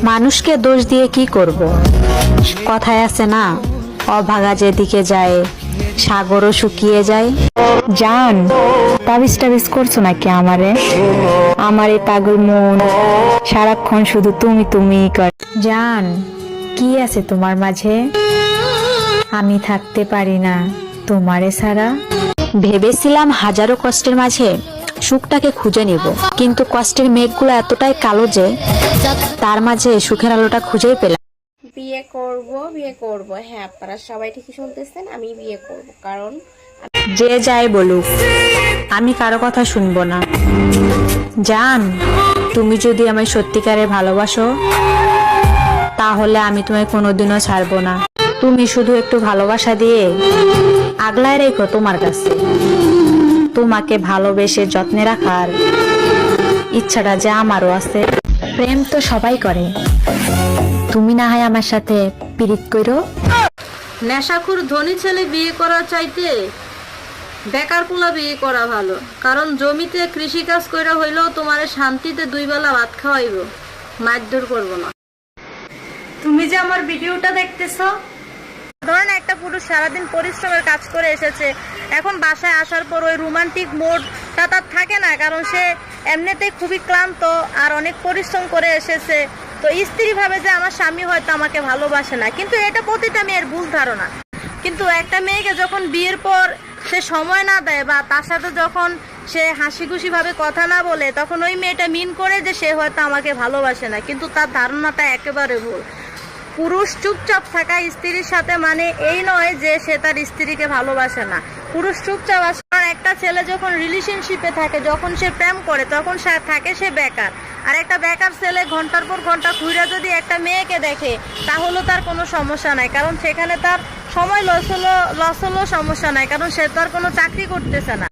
মানুষকে দোষ দিয়ে কি করব? কথায় আছে না, অভাগা যেদিকে যায় সাগরও শুকিয়ে যায়। জান, তাবিজ টাবিজ করছো নাকি আমারে? আমার এই পাগল মন সারাক্ষণ শুধু তুমি তুমি কর। জান, কি আছে তোমার মাঝে? আমি থাকতে পারি না তোমারে ছাড়া। ভেবেছিলাম হাজারো কষ্টের মাঝে সুখটাকে খুঁজে নিব, কিন্তু কষ্টের মেঘগুলো এতটাই কালো যে তার মাঝে সুখের আলোটা খুঁজেই পেলাম। বিয়ে করব হ্যাঁ, আপনারা সবাই ঠিকই শুনতেছেন, আমি বিয়ে করব। কারণ যে যাই বলুক, আমি কারো কথা শুনবো না। জান, তুমি যদি আমায় সত্যিকারে ভালোবাসো তাহলে আমি তোমায় কোনোদিনও ছাড়বো না। তুমি শুধু একটু ভালোবাসা দিয়ে আগলায় রেখো তোমার কাছে। তোমাকে ভালোবেসে যত্নে রাখার ইচ্ছাটা যে আমারও আছে। প্রেম তো সবাই করে, তুমি না হয় আমার সাথে পিরিত করো। নেশাখোর ধনী ছেলে বিয়ে করার চাইতে বেকার পোলা বিয়ে করা ভালো। কারণ জমিতে কৃষিকাজ কইরা হইলেও তোমারে শান্তিতে 2 বেলা ভাত খাওয়াইব, মারধর করব না। তুমি যে আমার ভিডিওটা দেখতেছো, ধরেন একটা পুরুষ সারাদিন পরিশ্রমের কাজ করে এসেছে, এখন বাসায় আসার পর ওই রোমান্টিক মোডটা তার থাকে না, কারণ সে এমনিতেই খুবই ক্লান্ত আর অনেক পরিশ্রম করে এসেছে। তো স্ত্রী ভাবে যে আমার স্বামী হয়তো আমাকে ভালোবাসে না, কিন্তু এটা প্রতিটা মেয়ের ভুল ধারণা। কিন্তু একটা মেয়েকে যখন বিয়ের পর সে সময় না দেয় বা তার সাথে যখন সে হাসি খুশি ভাবে কথা না বলে, তখন ওই মেয়েটা মিন করে যে সে হয়তো আমাকে ভালোবাসে না, কিন্তু তার ধারণাটা একেবারে ভুল। পুরুষ চুপচাপ থাকা স্ত্রীর সাথে মানে এই নয় যে সে তার স্ত্রীকে ভালোবাসে না। পুরুষ চুপচাপ আসে। একটা ছেলে যখন রিলেশনশিপে থাকে, যখন সে প্রেম করে, তখন সে থাকে সে বেকার। আর একটা বেকার ছেলে ঘন্টার পর ঘন্টা ঘুরে যদি একটা মেয়েকে দেখে, তাহলে তার কোনো সমস্যা নাই, কারণ সেখানে তার সময় লস হলো সমস্যা নাই, কারণ সে তো আর কোনো চাকরি করতেছে না।